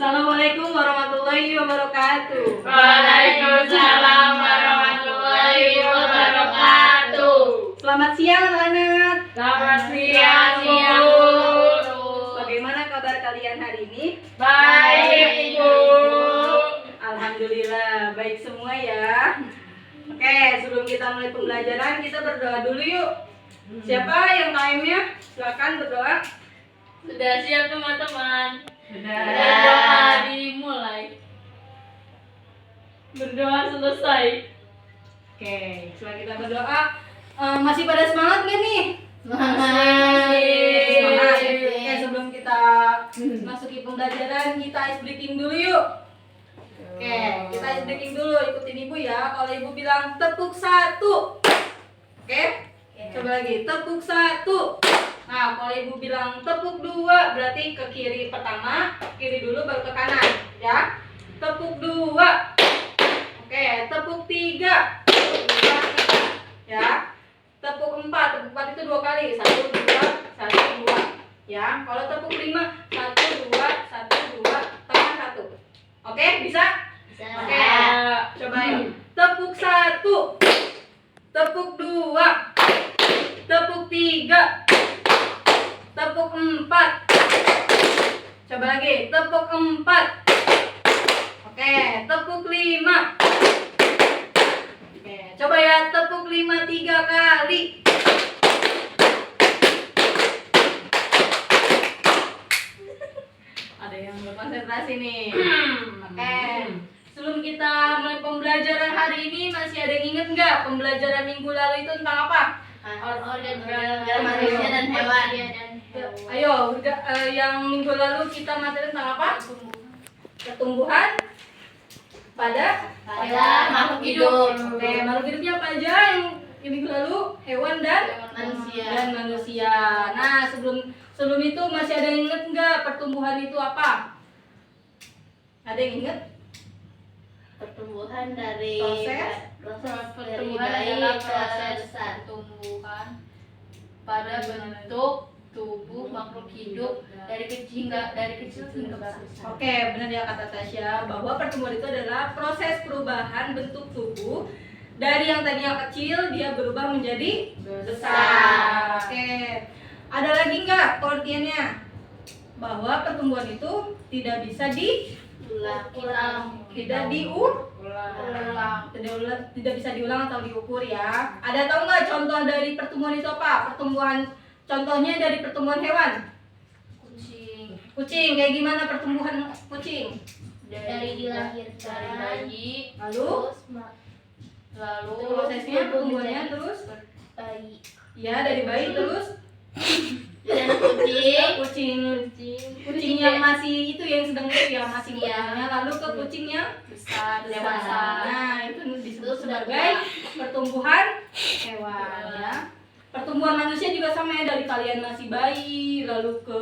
Assalamualaikum warahmatullahi wabarakatuh. Waalaikumsalam warahmatullahi wabarakatuh. Selamat siang anak-anak. Selamat siang, Bu. Bagaimana kabar kalian hari ini? Baik, Bu. Alhamdulillah baik semua ya. Oke, sebelum kita mulai pembelajaran kita berdoa dulu yuk. Siapa yang KM-nya? Silakan berdoa. Sudah siap teman-teman? Sudah. Berdoa dimulai. Berdoa selesai. Oke, setelah kita berdoa, masih pada semangat nggak nih? Semangat. Semangat. Oke, sebelum kita masuki pembelajaran, kita ice breaking dulu yuk. Oke, kita ice breaking dulu. Ikutin ibu ya. Kalau ibu bilang tepuk satu, oke? Coba lagi, tepuk satu. Nah, kalau ibu bilang tepuk dua, berarti ke kiri pertama, kiri dulu baru ke kanan, ya. Tepuk dua. Oke, tepuk tiga. Tepuk dua, tiga. Ya. Tepuk empat itu dua kali. Satu, dua. Ya. Kalau tepuk lima, satu, dua, tengah satu. Oke, bisa? Oke, coba yuk. Tepuk satu. Tepuk dua. Tepuk tiga. Tepuk empat. Coba lagi, tepuk empat. Oke, tepuk lima. Oke, coba ya, tepuk lima 3 kali. Ada yang berkonsentrasi nih. Oke, sebelum kita mulai pembelajaran hari ini, masih ada yang inget nggak pembelajaran minggu lalu itu tentang apa? Organ manusia dan hewan. Ayo, yang minggu lalu kita materi tentang apa? Pertumbuhan pada makhluk hidup. Oke, makhluk hidupnya apa aja yang minggu lalu? Hewan dan manusia. Nah, sebelum itu masih ada yang inget nggak pertumbuhan itu apa? Ada yang inget? Pertumbuhan dari Proses pertumbuhan adalah proses pertumbuhan pada bentuk tubuh makhluk hidup dari kecil hingga besar. Oke, benar ya kata Tasya, bahwa pertumbuhan itu adalah proses perubahan bentuk tubuh dari yang tadinya kecil dia berubah menjadi besar. Oke, ada lagi nggak pengertiannya? Bahwa pertumbuhan itu tidak bisa tidak bisa diulang atau diukur ya. Ada tahu nggak contoh dari pertumbuhan itu apa? Contohnya dari pertumbuhan hewan. Kucing kayak gimana pertumbuhan kucing? Dari dilahirkan, dari bayi, Lalu prosesnya pertumbuhannya terus bayi ya dari bayi terus dan kucing yang masih itu yang sedang itu ya masih muda, lalu ke kucing yang besar. Nah, itu disebut sebagai pertumbuhan hewan ya. Pertumbuhan manusia juga sama ya, dari kalian masih bayi lalu ke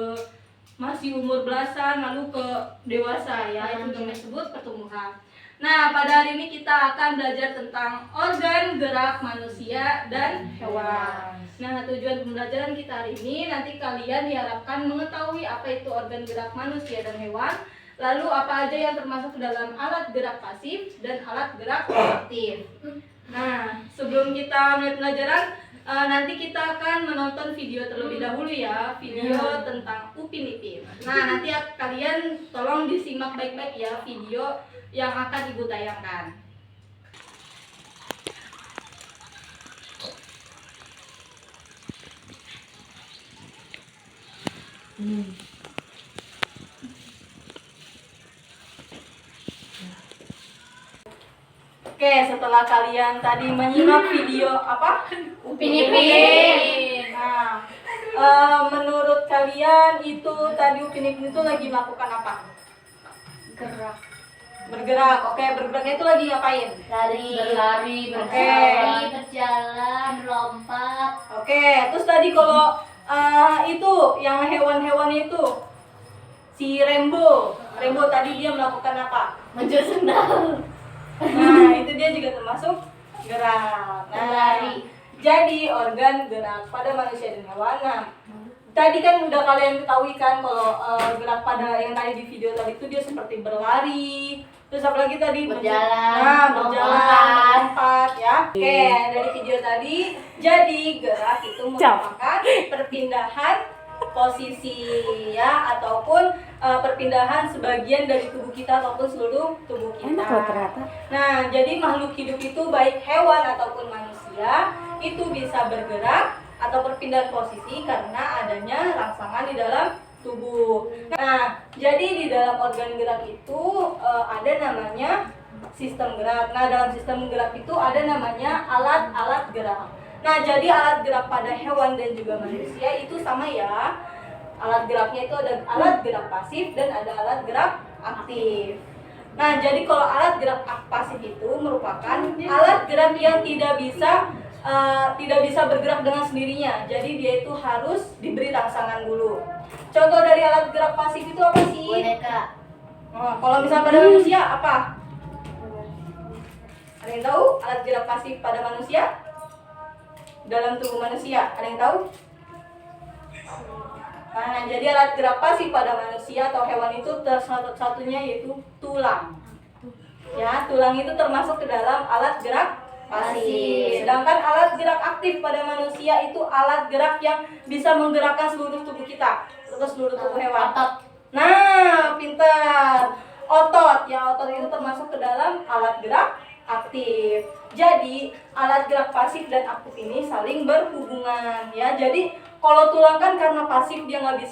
masih umur belasan lalu ke dewasa ya, itu namanya disebut pertumbuhan. Nah, pada hari ini kita akan belajar tentang organ gerak manusia dan hewan. Nah, tujuan pembelajaran kita hari ini nanti kalian diharapkan mengetahui apa itu organ gerak manusia dan hewan, lalu apa aja yang termasuk dalam alat gerak pasif dan alat gerak aktif. Nah, sebelum kita mulai pembelajaran, nanti kita akan menonton video terlebih dahulu ya, video tentang Upin Ipin. Nah, nanti kalian tolong disimak baik-baik ya video yang akan ibu tayangkan. Oke, setelah kalian tadi menyimak video apa? Upin Ipin. Nah, menurut kalian itu tadi Upin Ipin itu lagi melakukan apa? Bergerak. Oke, bergeraknya itu lagi ngapain? Berlari, berjalan, lompat. Oke, terus tadi kalau itu yang hewan-hewan itu si Rembo tadi dia melakukan apa? Mencuri sendal. Nah, itu dia juga termasuk gerak. Nah, Berlari. jadi organ gerak pada manusia dan hewan. Nah, tadi kan udah kalian ketahui kan kalau gerak pada yang tadi di video tadi itu dia seperti berlari, terus apalagi tadi Berjalan, berjalan, melompat ya. Oke, dari video tadi jadi gerak itu merupakan perpindahan posisi ya, ataupun perpindahan sebagian dari tubuh kita ataupun seluruh tubuh kita. Nah, jadi makhluk hidup itu baik hewan ataupun manusia itu bisa bergerak atau perpindahan posisi karena adanya rangsangan di dalam tubuh. Nah, jadi di dalam organ gerak itu ada namanya sistem gerak. Nah, dalam sistem gerak itu ada namanya alat-alat gerak. Nah, jadi alat gerak pada hewan dan juga manusia itu sama ya. Alat geraknya itu ada alat gerak pasif dan ada alat gerak aktif. Nah, jadi kalau alat gerak pasif itu merupakan alat gerak yang tidak bisa bergerak dengan sendirinya. Jadi dia itu harus diberi rangsangan dulu. Contoh dari alat gerak pasif itu apa sih? Boneka. Kalau misalnya pada manusia apa? Ada yang tahu alat gerak pasif pada manusia? Dalam tubuh manusia, ada yang tahu? Nah, jadi alat gerak pasif pada manusia atau hewan itu satunya yaitu tulang. Ya, tulang itu termasuk ke dalam alat gerak pasif. Sedangkan alat gerak aktif pada manusia itu alat gerak yang bisa menggerakkan seluruh tubuh kita atau seluruh tubuh hewan. Otot. Nah, pintar. Otot, ya otot itu termasuk ke dalam alat gerak aktif. Jadi alat gerak pasif dan aktif ini saling berhubungan ya. Jadi kalau tulang kan karena pasif dia nggak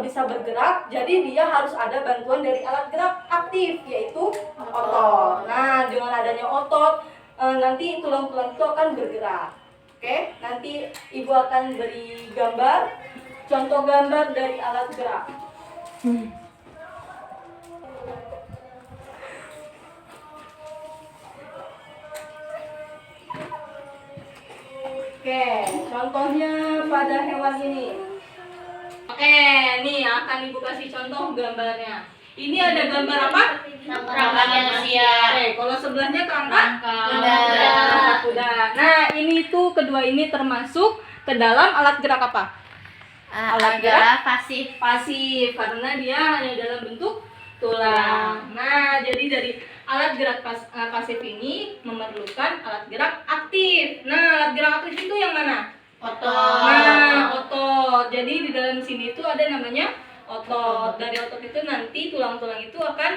bisa bergerak, jadi dia harus ada bantuan dari alat gerak aktif yaitu otot. Nah, dengan adanya otot nanti tulang-tulang itu akan bergerak. Oke, nanti ibu akan beri gambar, contoh gambar dari alat gerak. Oke, contohnya pada hewan ini. Oke, nih akan ibu kasih contoh gambarnya. Ini ada gambar apa? Kerangka manusia. Oke, kalau sebelahnya kerangka Kuda. kuda. Nah, ini tuh kedua ini termasuk ke dalam alat gerak apa? Alat gerak pasif. Pasif, karena dia hanya dalam bentuk tulang. Nah, jadi dari alat gerak pasif ini memerlukan alat gerak aktif. Nah, alat gerak aktif itu yang mana? Otot. Nah, otot. Jadi di dalam sini itu ada namanya otot. Dari otot itu nanti tulang-tulang itu akan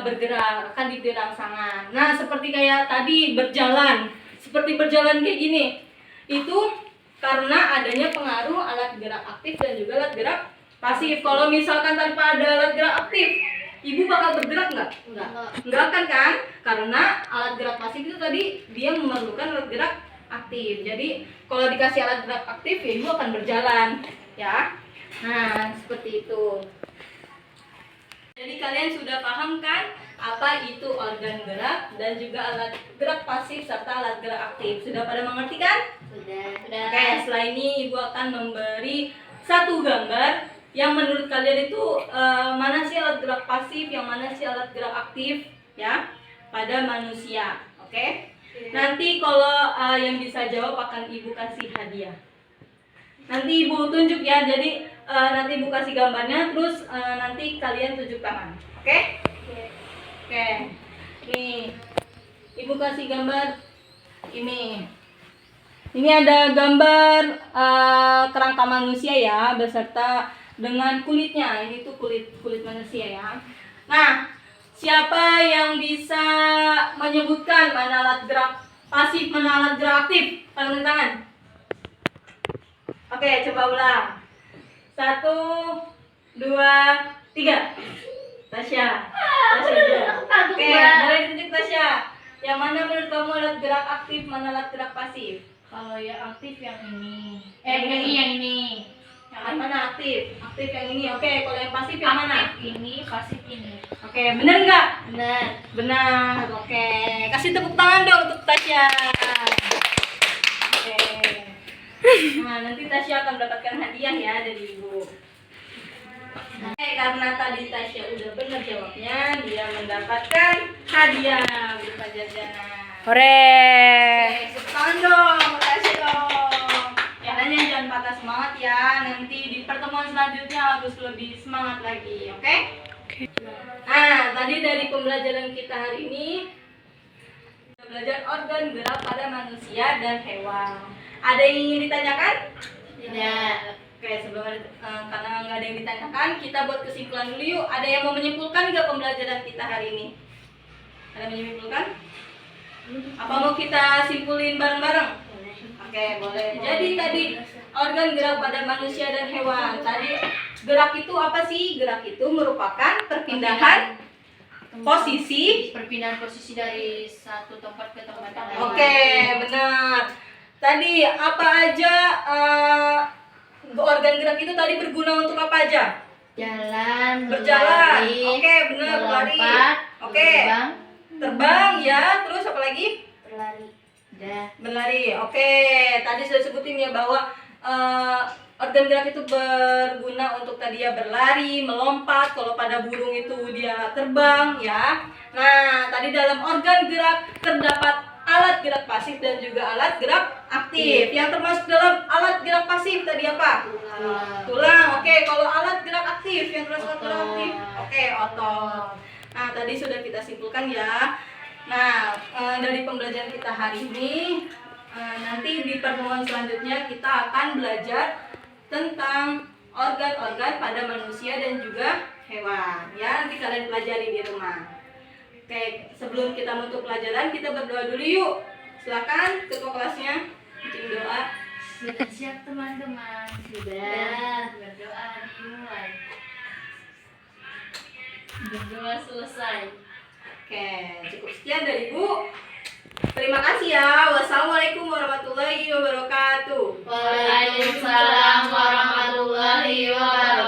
bergerak, akan diberi rangsangan. Nah, seperti kayak tadi berjalan, seperti berjalan kayak gini. Itu karena adanya pengaruh alat gerak aktif dan juga alat gerak pasif. Kalau misalkan tanpa ada alat gerak aktif, ibu bakal bergerak nggak? Nggak akan kan? Karena alat gerak pasif itu tadi dia memerlukan alat gerak aktif. Jadi kalau dikasih alat gerak aktif, ya ibu akan berjalan, ya. Nah, seperti itu. Jadi kalian sudah paham kan apa itu organ gerak dan juga alat gerak pasif serta alat gerak aktif? Sudah pada mengerti kan? Sudah. Oke, setelah ini ibu akan memberi satu gambar yang menurut kalian itu mana sih alat gerak pasif, yang mana sih alat gerak aktif ya pada manusia. Oke? Nanti kalau yang bisa jawab akan ibu kasih hadiah. Nanti ibu tunjuk ya, jadi nanti ibu kasih gambarnya, terus nanti kalian tunjuk tangan. Oke? Oke. Nih, ibu kasih gambar ini. Ini ada gambar kerangka manusia ya, beserta dengan kulitnya. Ini tuh kulit manusia ya. Nah, siapa yang bisa menyebutkan mana alat gerak pasif, mana alat gerak aktif? Tangan tangan. Oke, coba ulang. 1, 2, 3. Tasya. Oke, boleh ditunjuk Tasya. Yang mana menurut kamu alat gerak aktif, mana alat gerak pasif? Kalau yang aktif yang ini. Yang ini. Yang mana aktif? Aktif yang ini. Oke, kalau yang pasif yang mana? Ini, pasif ini. Oke, benar nggak? Benar. Benar. Oke, kasih tepuk tangan dong untuk Tasya. Oke. Nah, nanti Tasya akan mendapatkan hadiah ya dari ibu. Oke, karena tadi Tasya udah benar jawabnya, dia mendapatkan hadiah berupa jajanan. Hore. Oke, tepuk tangan dong, makasih dong. Ya, hanya jangan kata-kata semangat ya. Nanti di pertemuan selanjutnya harus lebih semangat lagi, oke? Nah, tadi dari pembelajaran kita hari ini kita belajar organ gerak pada manusia dan hewan. Ada yang ingin ditanyakan? Tidak. Oke, karena nggak ada yang ditanyakan, kita buat kesimpulan dulu yuk. Ada yang mau menyimpulkan nggak pembelajaran kita hari ini? Ada yang menyimpulkan? Apa mau kita simpulin bareng-bareng? Oke, boleh. Jadi tadi organ gerak pada manusia dan hewan. Tadi gerak itu apa sih? Gerak itu merupakan perpindahan posisi. Perpindahan posisi dari satu tempat ke tempat yang lain. Oke, benar. Tadi apa aja organ gerak itu tadi berguna untuk apa aja? Jalan, Berjalan. berlari, Oke, benar, berlari. melompat, Oke. Terbang ya, terus apa lagi? berlari. Dah. Berlari. Oke, tadi sudah sebutin ya bahwa organ gerak itu berguna untuk tadi ya berlari, melompat. Kalau pada burung itu dia terbang ya. Nah, tadi dalam organ gerak terdapat alat gerak pasif dan juga alat gerak aktif. Yang termasuk dalam alat gerak pasif tadi apa? Tulang. Oke, kalau alat gerak aktif yang termasuk alat gerak aktif. Oke, otot. Nah, tadi sudah kita simpulkan ya. Nah, dari pembelajaran kita hari ini, nanti di pertemuan selanjutnya kita akan belajar tentang organ-organ pada manusia dan juga hewan. Ya, nanti kalian pelajari di rumah. Oke, sebelum kita menutup pelajaran, kita berdoa dulu yuk. Silakan ketua kelasnya bikin doa. Sudah siap teman-teman? Sudah. Berdoa dimulai. Berdoa selesai. Oke, cukup sekian dari Ibu. Terima kasih ya. Wassalamualaikum warahmatullahi wabarakatuh. Waalaikumsalam warahmatullahi wabarakatuh.